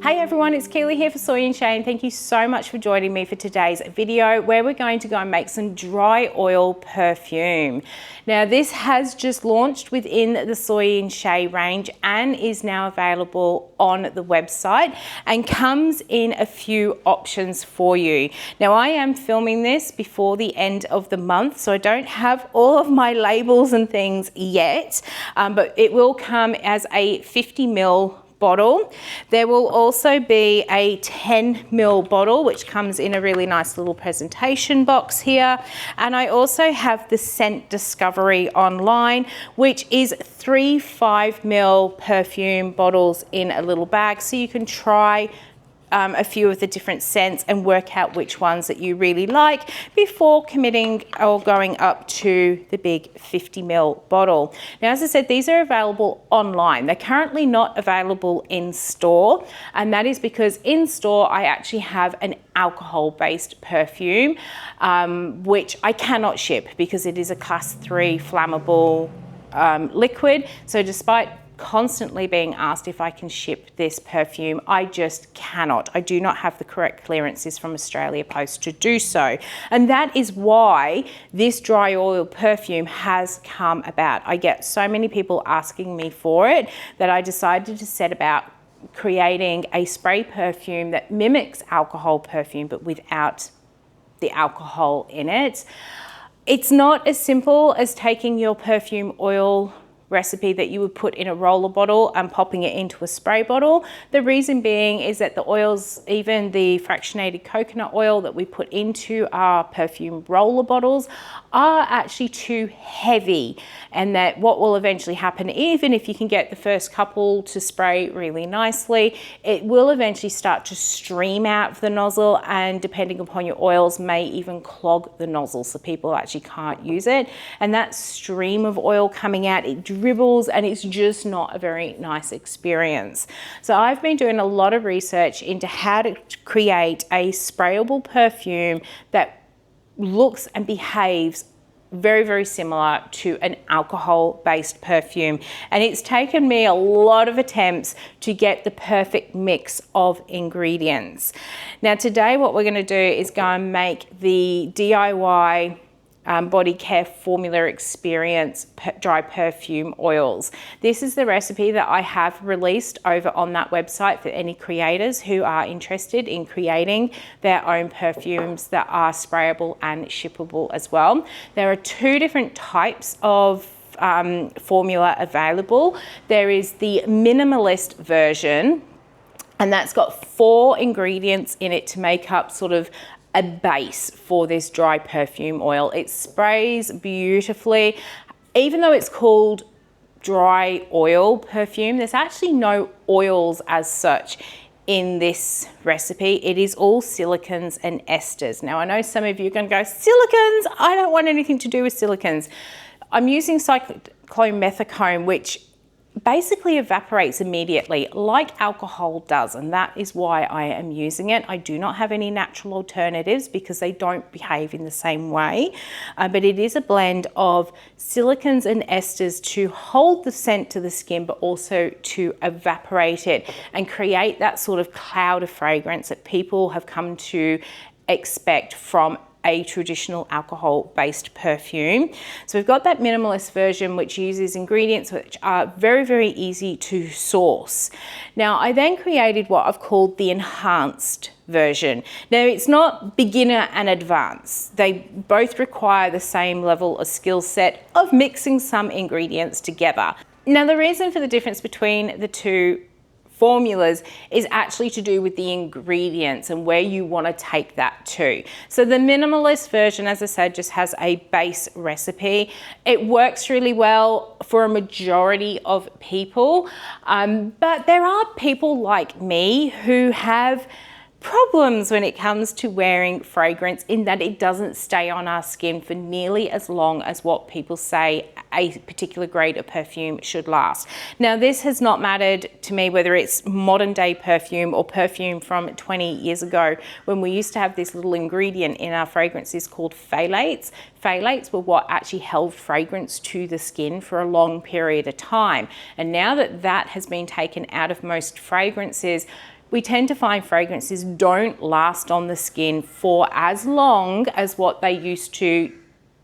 Hey everyone, it's Keeley here for Soy and Shea, and thank you so much for joining me for today's video where we're going to go and make some dry oil perfume. Now this has just launched within the Soy and Shea range and is now available on the website and comes in a few options for you. Now I am filming this before the end of the month, so I don't have all of my labels and things yet, but it will come as a 50 ml bottle. There will also be a 10 ml bottle which comes in a really nice little presentation box here, and I also have the Scent Discovery online, which is 3 5 ml perfume bottles in a little bag, so you can try a few of the different scents and work out which ones that you really like before committing or going up to the big 50 ml bottle. Now, as I said, these are available online. They're currently not available in store, and that is because in store I actually have an alcohol-based perfume, which I cannot ship because it is a class 3 flammable liquid. So despite constantly being asked if I can ship this perfume, I just cannot. I do not have the correct clearances from Australia Post to do so. And that is why this dry oil perfume has come about. I get so many people asking me for it that I decided to set about creating a spray perfume that mimics alcohol perfume but without the alcohol in it. It's not as simple as taking your perfume oil recipe that you would put in a roller bottle and popping it into a spray bottle. The reason being is that the oils, even the fractionated coconut oil that we put into our perfume roller bottles, are actually too heavy, and that what will eventually happen, even if you can get the first couple to spray really nicely, it will eventually start to stream out of the nozzle, and depending upon your oils may even clog the nozzle, so people actually can't use it. And that stream of oil coming out, it dribbles, and it's just not a very nice experience. So I've been doing a lot of research into how to create a sprayable perfume that looks and behaves very, very similar to an alcohol-based perfume. And it's taken me a lot of attempts to get the perfect mix of ingredients. Now today what we're going to do is go and make the DIY body care formula experience dry perfume oils. This is the recipe that I have released over on that website for any creators who are interested in creating their own perfumes that are sprayable and shippable as well. There are 2 different types of formula available. There is the minimalist version, and that's got 4 ingredients in it to make up sort of a base for this dry perfume oil. It sprays beautifully. Even though it's called dry oil perfume, there's actually no oils as such in this recipe. It is all silicons and esters. Now I know some of you are going to go, silicons? I don't want anything to do with silicons. I'm using cyclomethicone, which basically evaporates immediately like alcohol does, and that is why I am using it. I do not have any natural alternatives because they don't behave in the same way, but it is a blend of silicons and esters to hold the scent to the skin but also to evaporate it and create that sort of cloud of fragrance that people have come to expect from a traditional alcohol-based perfume. So we've got that minimalist version which uses ingredients which are very, very easy to source. Now I then created what I've called the enhanced version. Now it's not beginner and advanced. They both require the same level of skill set of mixing some ingredients together. Now the reason for the difference between the 2 formulas is actually to do with the ingredients and where you want to take that to. So the minimalist version, as I said, just has a base recipe. It works really well for a majority of people, but there are people like me who have problems when it comes to wearing fragrance, in that it doesn't stay on our skin for nearly as long as what people say a particular grade of perfume should last. Now this has not mattered to me whether it's modern day perfume or perfume from 20 years ago, when we used to have this little ingredient in our fragrances called phthalates. Phthalates were what actually held fragrance to the skin for a long period of time, and now that that has been taken out of most fragrances, we tend to find fragrances don't last on the skin for as long as what they used to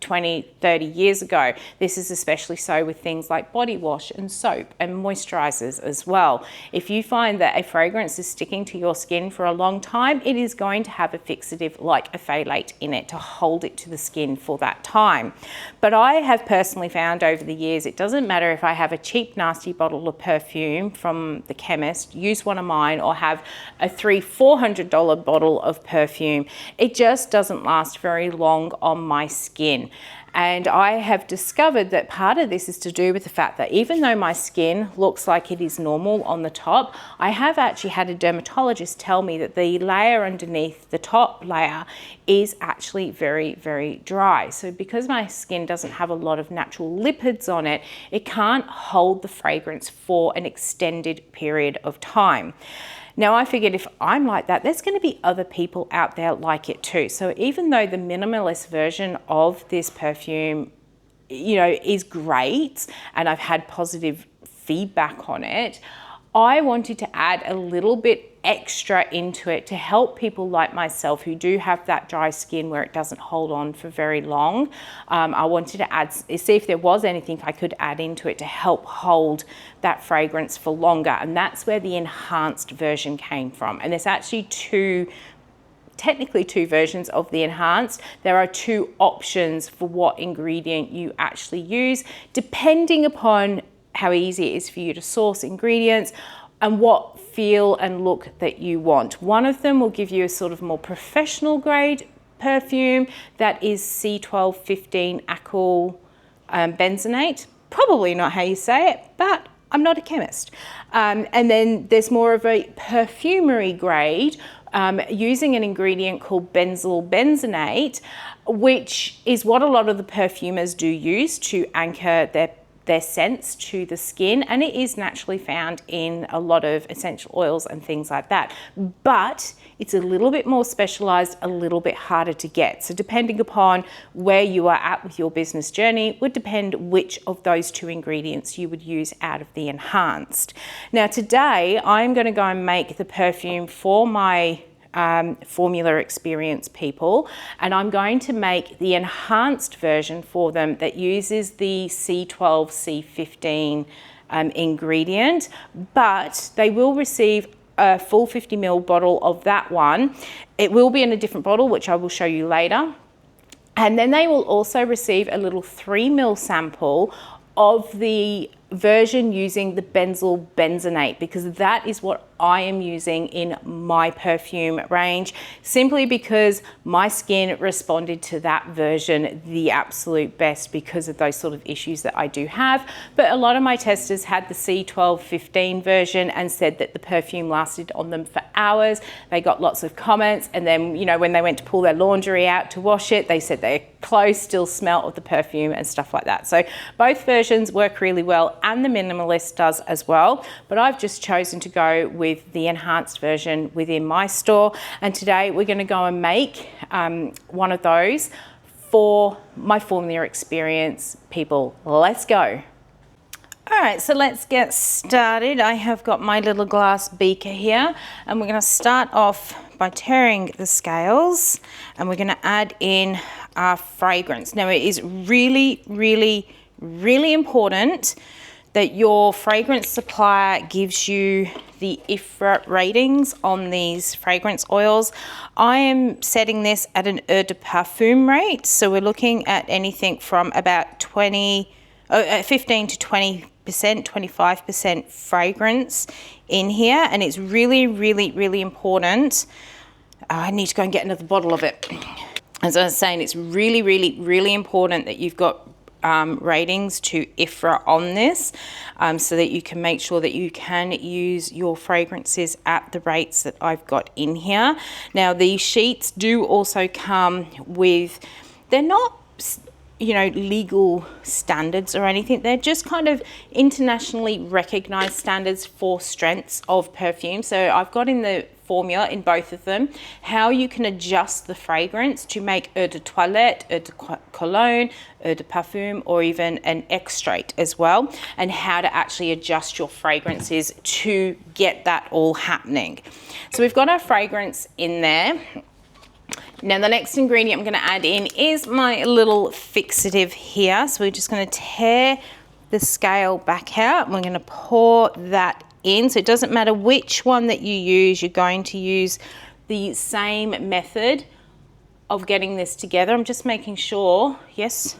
20, 30 years ago. This is especially so with things like body wash and soap and moisturizers as well. If you find that a fragrance is sticking to your skin for a long time, it is going to have a fixative like a phthalate in it to hold it to the skin for that time. But I have personally found over the years, it doesn't matter if I have a cheap, nasty bottle of perfume from the chemist, use one of mine, or have a $300-400 bottle of perfume, it just doesn't last very long on my skin. And I have discovered that part of this is to do with the fact that even though my skin looks like it is normal on the top, I have actually had a dermatologist tell me that the layer underneath the top layer is actually very, very dry. So because my skin doesn't have a lot of natural lipids on it, it can't hold the fragrance for an extended period of time. Now, I figured if I'm like that, there's going to be other people out there like it too. So even though the minimalist version of this perfume, you know, is great and I've had positive feedback on it, I wanted to add a little bit extra into it to help people like myself who do have that dry skin where it doesn't hold on for very long. I wanted to see if there was anything I could add into it to help hold that fragrance for longer. And that's where the enhanced version came from. And there's actually technically two versions of the enhanced. There are two options for what ingredient you actually use, depending upon how easy it is for you to source ingredients and what feel and look that you want. One of them will give you a sort of more professional grade perfume that is C1215 alkyl benzenate. Probably not how you say it, but I'm not a chemist. And then there's more of a perfumery grade using an ingredient called benzyl benzenate, which is what a lot of the perfumers do use to anchor their scents to the skin, and it is naturally found in a lot of essential oils and things like that. But it's a little bit more specialized, a little bit harder to get. So depending upon where you are at with your business journey would depend which of those two ingredients you would use out of the enhanced. Now today I'm going to go and make the perfume for my formula experience people, and I'm going to make the enhanced version for them that uses the C12C15 ingredient, but they will receive a full 50 ml bottle of that one. It will be in a different bottle, which I will show you later. And then they will also receive a little 3 ml sample of the version using the benzyl benzenate, because that is what I am using in my perfume range, simply because my skin responded to that version the absolute best because of those sort of issues that I do have. But a lot of my testers had the C1215 version and said that the perfume lasted on them for hours. They got lots of comments, and then, you know, when they went to pull their laundry out to wash it, they said their clothes still smell of the perfume and stuff like that. So both versions work really well, and the minimalist does as well, but I've just chosen to go with the enhanced version within my store. And today we're going to go and make one of those for my formula experience people. Let's go. All right, so let's get started. I have got my little glass beaker here, and we're going to start off by tearing the scales, and we're going to add in our fragrance. Now, it is really, really, really important that your fragrance supplier gives you the IFRA ratings on these fragrance oils. I am setting this at an eau de parfum rate, so we're looking at anything from about 15 to 20%, 25% fragrance in here, and it's really, really, really important. I need to go and get another bottle of it. As I was saying, it's really, really, really important that you've got ratings to IFRA on this, so that you can make sure that you can use your fragrances at the rates that I've got in here. Now, these sheets do also come with, they're not, you know, legal standards or anything. They're just kind of internationally recognized standards for strengths of perfume. So I've got in the formula in both of them, how you can adjust the fragrance to make eau de toilette, eau de cologne, eau de parfum, or even an extrait as well, and how to actually adjust your fragrances to get that all happening. So we've got our fragrance in there. Now the next ingredient I'm going to add in is my little fixative here. So we're just going to tear the scale back out and we're going to pour that in. So it doesn't matter which one that you use, you're going to use the same method of getting this together. I'm just making sure, yes,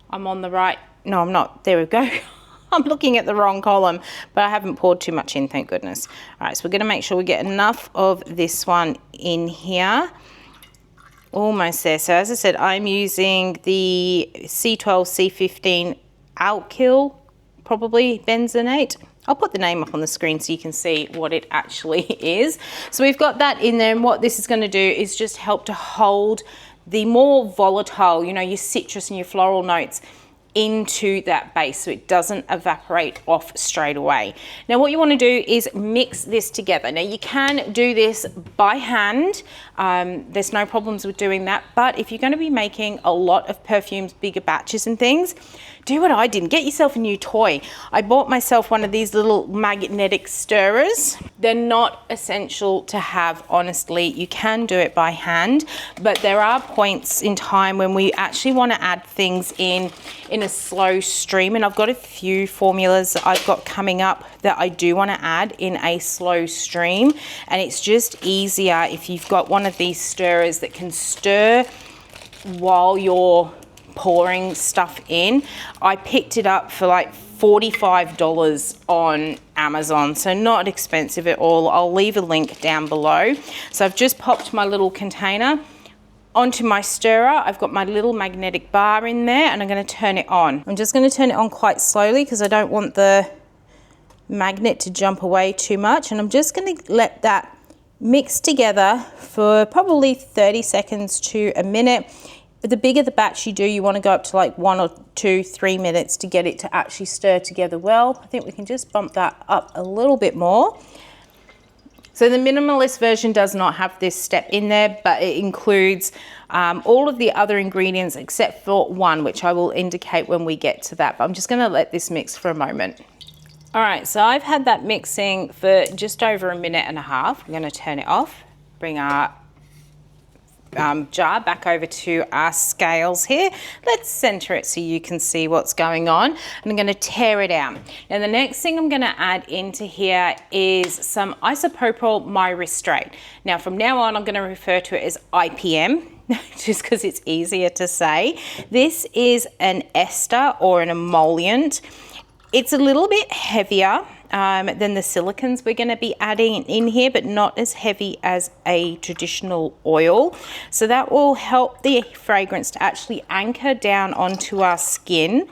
I'm on the right, no I'm not, there we go. I'm looking at the wrong column, but I haven't poured too much in, thank goodness. All right, so we're gonna make sure we get enough of this one in here. Almost there. So as I said, I'm using the C12, C15 alkyl, probably benzenate. I'll put the name up on the screen so you can see what it actually is. So we've got that in there, and what this is going to do is just help to hold the more volatile, you know, your citrus and your floral notes into that base so it doesn't evaporate off straight away. Now what you want to do is mix this together. Now you can do this by hand, there's no problems with doing that, but if you're going to be making a lot of perfumes, bigger batches and things, do what I did and get yourself a new toy. I bought myself one of these little magnetic stirrers. They're not essential to have, honestly. You can do it by hand, but there are points in time when we actually want to add things in a slow stream, and I've got a few formulas that I've got coming up that I do want to add in a slow stream, and it's just easier if you've got one of these stirrers that can stir while you're pouring stuff in. I picked it up for like $45 on Amazon, so not expensive at all. I'll leave a link down below. So I've just popped my little container onto my stirrer. I've got my little magnetic bar in there and I'm going to turn it on. I'm just going to turn it on quite slowly because I don't want the magnet to jump away too much, and I'm just going to let that mix together for probably 30 seconds to a minute. The bigger the batch you do, you want to go up to like 1 or 2, 3 minutes to get it to actually stir together well. I think we can just bump that up a little bit more. So the minimalist version does not have this step in there, but it includes all of the other ingredients except for one, which I will indicate when we get to that. But I'm just going to let this mix for a moment. All right, so I've had that mixing for just over 1.5 minutes. I'm going to turn it off, bring our jar back over to our scales here. Let's center it so you can see what's going on. I'm going to tear it out. Now the next thing I'm going to add into here is some isopropyl myristrate. Now from now on I'm going to refer to it as IPM just because it's easier to say. This is an ester or an emollient. It's a little bit heavier than the silicons we're going to be adding in here, but not as heavy as a traditional oil. So that will help the fragrance to actually anchor down onto our skin,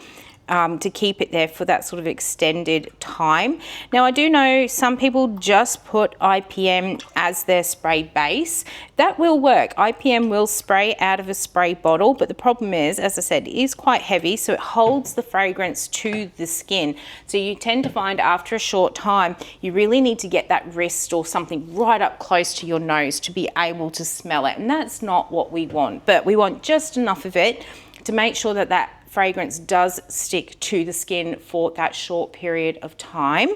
to keep it there for that sort of extended time. Now I do know some people just put IPM as their spray base. That will work. IPM will spray out of a spray bottle, but the problem is, as I said, it is quite heavy, so it holds the fragrance to the skin. So you tend to find after a short time, you really need to get that wrist or something right up close to your nose to be able to smell it. And that's not what we want, but we want just enough of it to make sure that that fragrance does stick to the skin for that short period of time.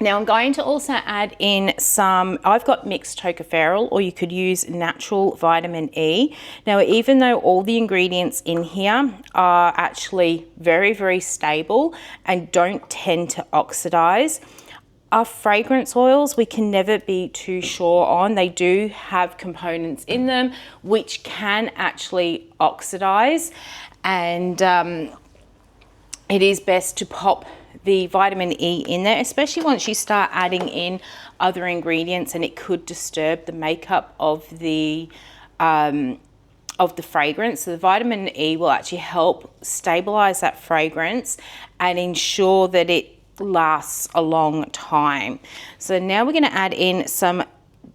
Now I'm going to also add in some, I've got mixed tocopherol, or you could use natural vitamin E. Now even though all the ingredients in here are actually very, very stable and don't tend to oxidize, our fragrance oils, we can never be too sure on. They do have components in them which can actually oxidize, and it is best to pop the vitamin E in there, especially once you start adding in other ingredients, and it could disturb the makeup of the fragrance. So the vitamin E will actually help stabilize that fragrance and ensure that it lasts a long time. So now we're going to add in some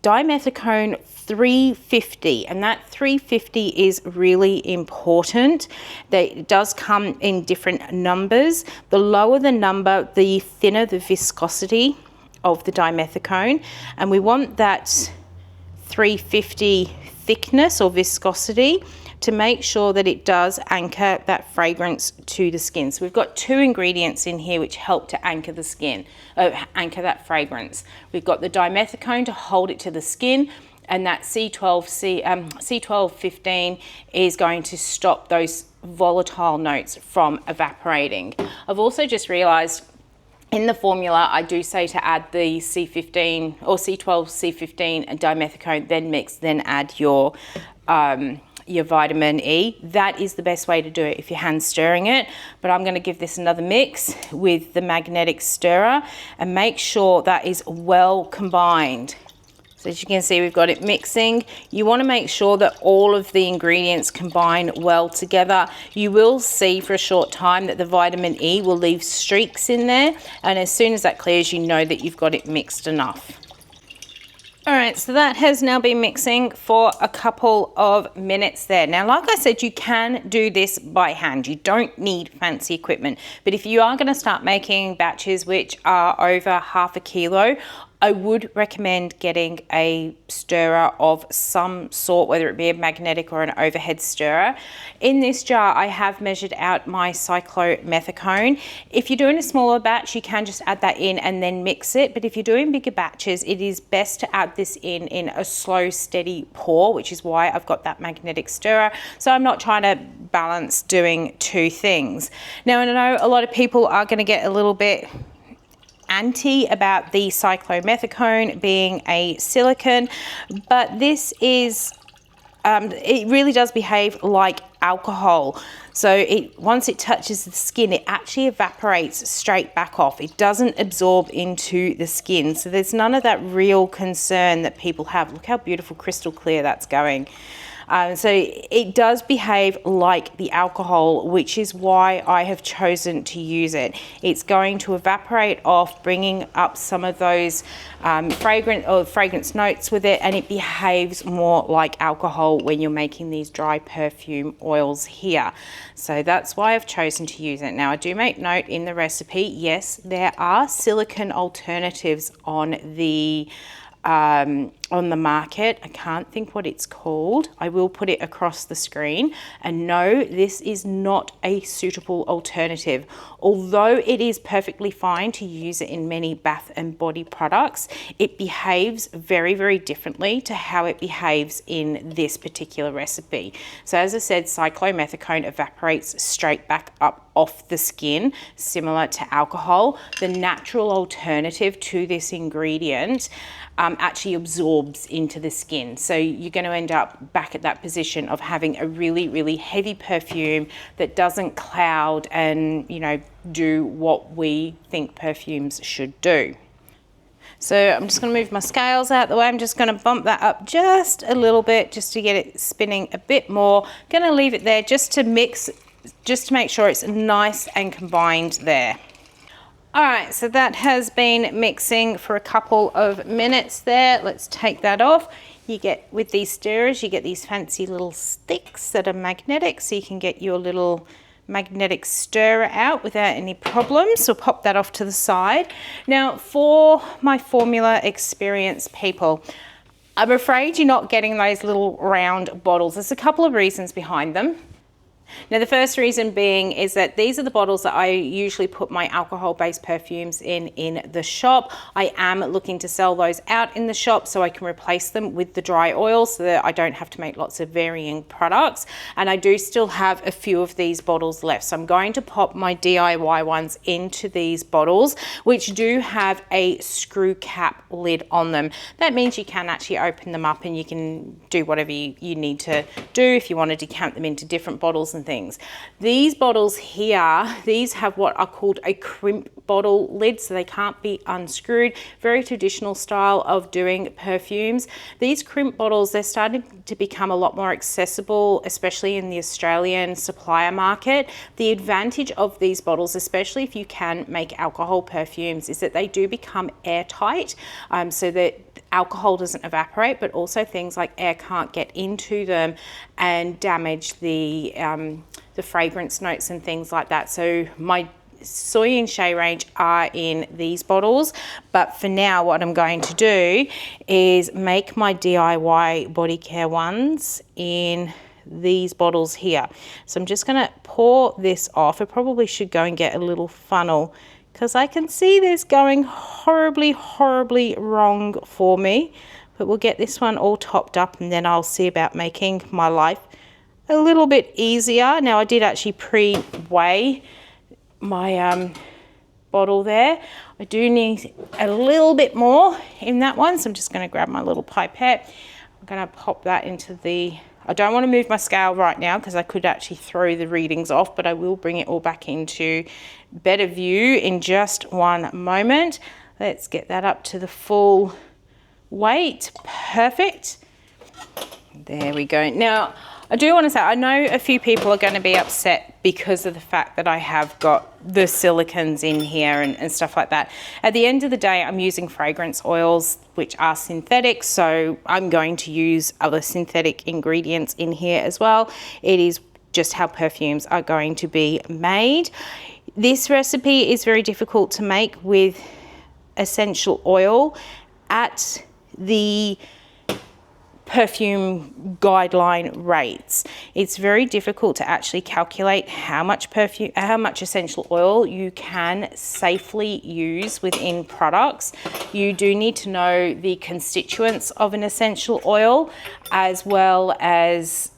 dimethicone 350, and that 350 is really important. It does come in different numbers. The lower the number, the thinner the viscosity of the dimethicone, and we want that 350 thickness or viscosity to make sure that it does anchor that fragrance to the skin. So we've got 2 ingredients in here which help to anchor the skin, anchor that fragrance. We've got the dimethicone to hold it to the skin, and that C1215 is going to stop those volatile notes from evaporating. I've also just realized in the formula, I do say to add the C15 or C12C15 and dimethicone, then mix, then add your vitamin E. That is the best way to do it if you're hand stirring it. But I'm going to give this another mix with the magnetic stirrer and make sure that is well combined. So as you can see, we've got it mixing. You want to make sure that all of the ingredients combine well together. You will see for a short time that the vitamin E will leave streaks in there. And as soon as that clears, you know that you've got it mixed enough. All right, so that has now been mixing for a couple of minutes there. Now, like I said, you can do this by hand. You don't need fancy equipment. But if you are going to start making batches which are over half a kilo, I would recommend getting a stirrer of some sort, whether it be a magnetic or an overhead stirrer. In this jar, I have measured out my cyclomethicone. If you're doing a smaller batch, you can just add that in and then mix it. But if you're doing bigger batches, it is best to add this in a slow, steady pour, which is why I've got that magnetic stirrer. So I'm not trying to balance doing 2 things. Now, I know a lot of people are going to get a little bit anti about the cyclomethicone being a silicone, but this is it really does behave like alcohol. So once it touches the skin, it actually evaporates straight back off. It doesn't absorb into the skin. So there's none of that real concern that people have. Look how beautiful crystal clear that's going. So it does behave like the alcohol, which is why I have chosen to use it. It's going to evaporate off, bringing up some of those fragrance notes with it, and it behaves more like alcohol when you're making these dry perfume oils here. So that's why I've chosen to use it. Now, I do make note in the recipe, yes, there are silicone alternatives on the market. I can't think what it's called. I will put it across the screen. And no, this is not a suitable alternative. Although it is perfectly fine to use it in many bath and body products, it behaves very, very differently to how it behaves in this particular recipe. So as I said, cyclomethicone evaporates straight back up off the skin, similar to alcohol. The natural alternative to this ingredient actually absorbs into the skin. So you're going to end up back at that position of having a really, really heavy perfume that doesn't cloud and, you know, do what we think perfumes should do. So I'm just going to move my scales out the way. I'm just going to bump that up just a little bit just to get it spinning a bit more. Going to leave it there just to mix, just to make sure it's nice and combined there. All right, so that has been mixing for a couple of minutes there. Let's take that off. You get, with these stirrers, you get these fancy little sticks that are magnetic, so you can get your little magnetic stirrer out without any problems. So pop that off to the side. Now, for my formula experienced people, I'm afraid you're not getting those little round bottles. There's a couple of reasons behind them. Now, the first reason being is that these are the bottles that I usually put my alcohol-based perfumes in the shop. I am looking to sell those out in the shop so I can replace them with the dry oil so that I don't have to make lots of varying products. And I do still have a few of these bottles left. So I'm going to pop my DIY ones into these bottles, which do have a screw cap lid on them. That means you can actually open them up and you can do whatever you need to do if you want to decant them into different bottles and things. These bottles here, these have what are called a crimp bottle lid, so they can't be unscrewed. Very traditional style of doing perfumes. These crimp bottles, they're starting to become a lot more accessible, especially in the Australian supplier market. The advantage of these bottles, especially if you can make alcohol perfumes, is that they do become airtight, so that alcohol doesn't evaporate, but also things like air can't get into them and damage the fragrance notes and things like that. So my Soy and Shea range are in these bottles, but for now what I'm going to do is make my DIY body care ones in these bottles here. So I'm just going to pour this off. I probably should go and get a little funnel because I can see this going horribly wrong for me. But we'll get this one all topped up and then I'll see about making my life a little bit easier. Now I did actually pre-weigh my bottle there. I do need a little bit more in that one, so I'm just going to grab my little pipette. I'm going to pop that into the... I don't want to move my scale right now because I could actually throw the readings off, but I will bring it all back into better view in just one moment. Let's get that up to the full weight. Perfect. There we go. Now, I do want to say, I know a few people are going to be upset because of the fact that I have got the silicons in here and stuff like that. At the end of the day, I'm using fragrance oils, which are synthetic, so I'm going to use other synthetic ingredients in here as well. It is just how perfumes are going to be made. This recipe is very difficult to make with essential oil at the perfume guideline rates. It's very difficult to actually calculate how much essential oil you can safely use within products. You do need to know the constituents of an essential oil, as well as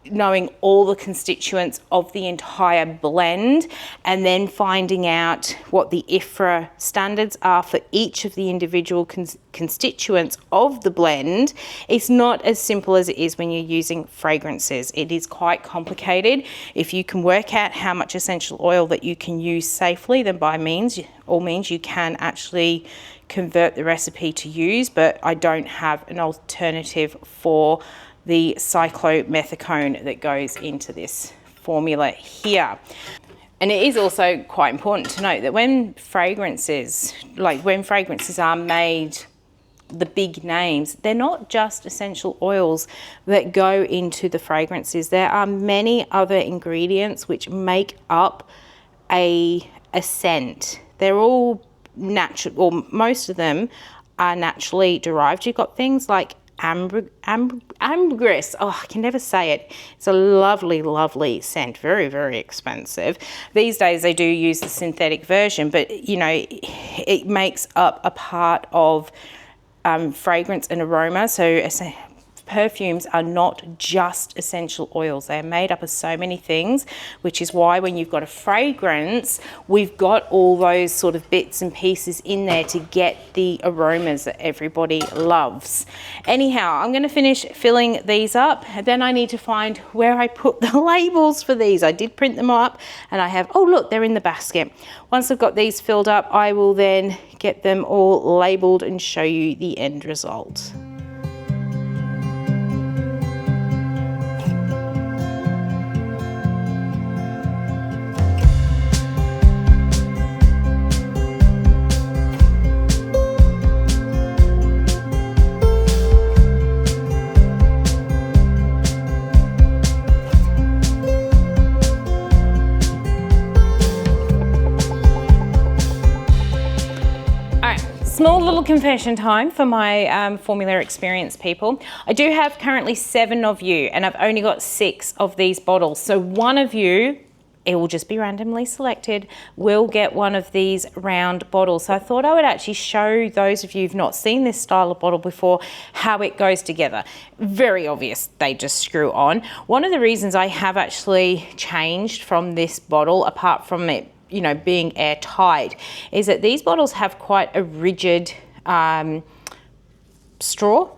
knowing all the constituents of the entire blend, and then finding out what the IFRA standards are for each of the individual constituents of the blend. It's not as simple as it is when you're using fragrances. It is quite complicated. If you can work out how much essential oil that you can use safely, then by all means you can actually convert the recipe to use, but I don't have an alternative for the cyclomethicone that goes into this formula here. And it is also quite important to note that when fragrances are made, the big names, they're not just essential oils that go into the fragrances. There are many other ingredients which make up a scent. They're all natural, or most of them are naturally derived. You've got things like ambergris. Oh, I can never say it. It's a lovely scent. Very expensive. These days they do use the synthetic version, but you know, it makes up a part of fragrance and aroma. So perfumes are not just essential oils. They're made up of so many things, which is why when you've got a fragrance, we've got all those sort of bits and pieces in there to get the aromas that everybody loves. Anyhow, I'm going to finish filling these up, and then I need to find where I put the labels for these. I did print them up, and I have, oh look, they're in the basket. Once I've got these filled up, I will then get them all labeled and show you the end result. Small little confession time for my formula experience people. I do have currently 7 of you, and I've only got 6 of these bottles. So one of you, it will just be randomly selected, will get one of these round bottles. So I thought I would actually show those of you who've not seen this style of bottle before how it goes together. Very obvious, they just screw on. One of the reasons I have actually changed from this bottle, apart from it, you know, being airtight, is that these bottles have quite a rigid straw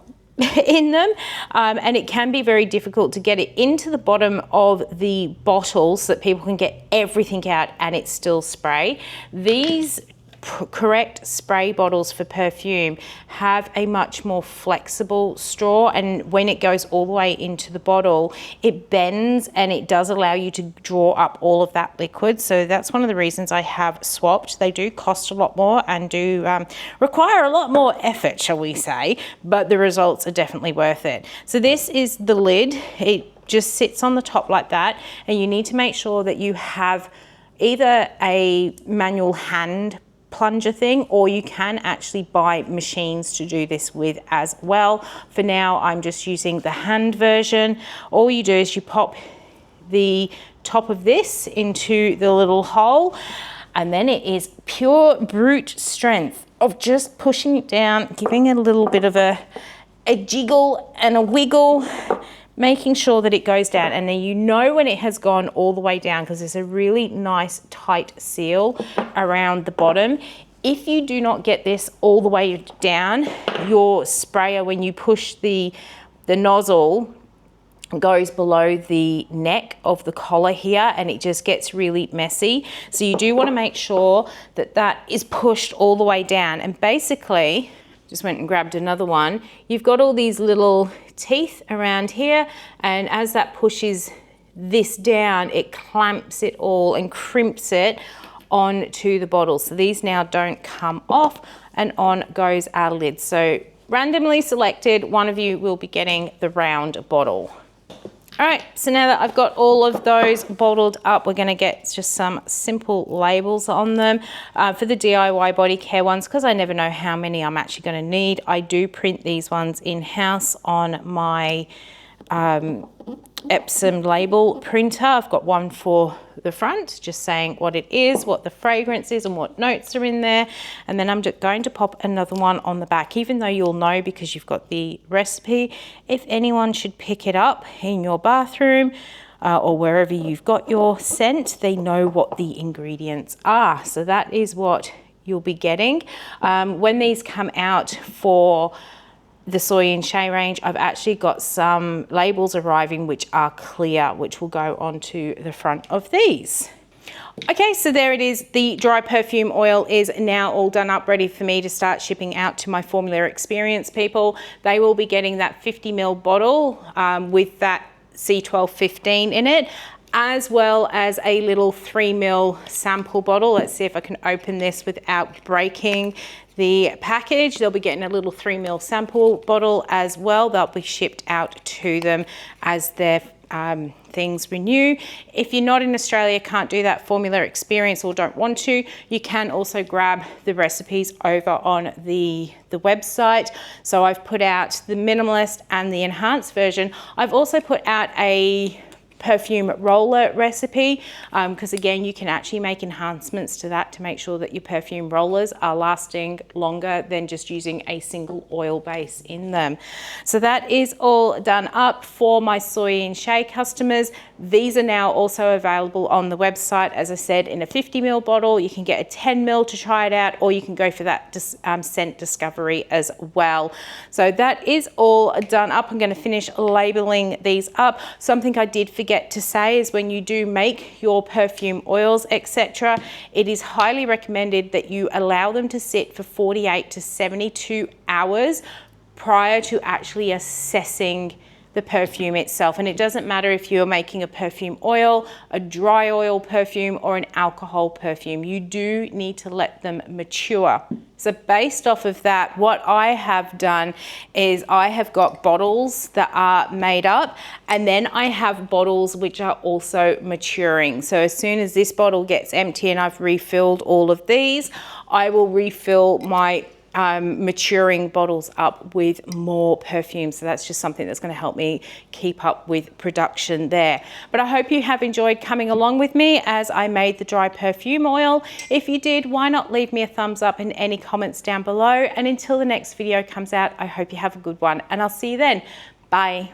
in them, and it can be very difficult to get it into the bottom of the bottle so that people can get everything out and it's still spray. These correct spray bottles for perfume have a much more flexible straw, and when it goes all the way into the bottle, it bends and it does allow you to draw up all of that liquid. So that's one of the reasons I have swapped. They do cost a lot more and do require a lot more effort, shall we say, but the results are definitely worth it. So this is the lid. It just sits on the top like that, and you need to make sure that you have either a manual hand plunger thing, or you can actually buy machines to do this with as well. For now, I'm just using the hand version. All you do is you pop the top of this into the little hole, and then it is pure brute strength of just pushing it down, giving it a little bit of a jiggle and a wiggle, making sure that it goes down. And then you know when it has gone all the way down, because there's a really nice tight seal around the bottom. If you do not get this all the way down, your sprayer, when you push the nozzle, goes below the neck of the collar here, and it just gets really messy. So you do want to make sure that that is pushed all the way down. And basically, just went and grabbed another one. You've got all these little teeth around here, and as that pushes this down, it clamps it all and crimps it onto the bottle. So these now don't come off, and on goes our lid. So randomly selected, one of you will be getting the round bottle. All right, so now that I've got all of those bottled up, we're gonna get just some simple labels on them. For the DIY body care ones, because I never know how many I'm actually gonna need, I do print these ones in-house on my Epsom label printer. I've got one for the front, just saying what it is, what the fragrance is, and what notes are in there. And then I'm just going to pop another one on the back, even though you'll know because you've got the recipe. If anyone should pick it up in your bathroom or wherever you've got your scent, they know what the ingredients are. So that is what you'll be getting. When these come out for the Soy and Shea range, I've actually got some labels arriving which are clear, which will go onto the front of these. Okay, so there it is. The dry perfume oil is now all done up, ready for me to start shipping out to my Formula Experience people. They will be getting that 50 ml bottle with that C1215 in it, as well as a little 3 ml sample bottle. Let's see if I can open this without breaking the package. They'll be getting a little 3 ml sample bottle as well. They'll be shipped out to them as their things renew. If you're not in Australia, can't do that Formula Experience or don't want to, you can also grab the recipes over on the website. So I've put out the minimalist and the enhanced version. I've also put out a perfume roller recipe, because again, you can actually make enhancements to that to make sure that your perfume rollers are lasting longer than just using a single oil base in them. So that is all done up for my Soy and Shea customers. These are now also available on the website. As I said, in a 50 ml bottle, you can get a 10 ml to try it out, or you can go for that scent discovery as well. So that is all done up. I'm going to finish labeling these up. Something I did forget to say is when you do make your perfume oils, etc., it is highly recommended that you allow them to sit for 48 to 72 hours prior to actually assessing the perfume itself. And it doesn't matter if you're making a perfume oil, a dry oil perfume, or an alcohol perfume. You do need to let them mature. So based off of that, what I have done is I have got bottles that are made up, and then I have bottles which are also maturing. So as soon as this bottle gets empty and I've refilled all of these, I will refill my maturing bottles up with more perfume. So that's just something that's going to help me keep up with production there. But I hope you have enjoyed coming along with me as I made the dry perfume oil. If you did, why not leave me a thumbs up and any comments down below. And until the next video comes out, I hope you have a good one, and I'll see you then. Bye.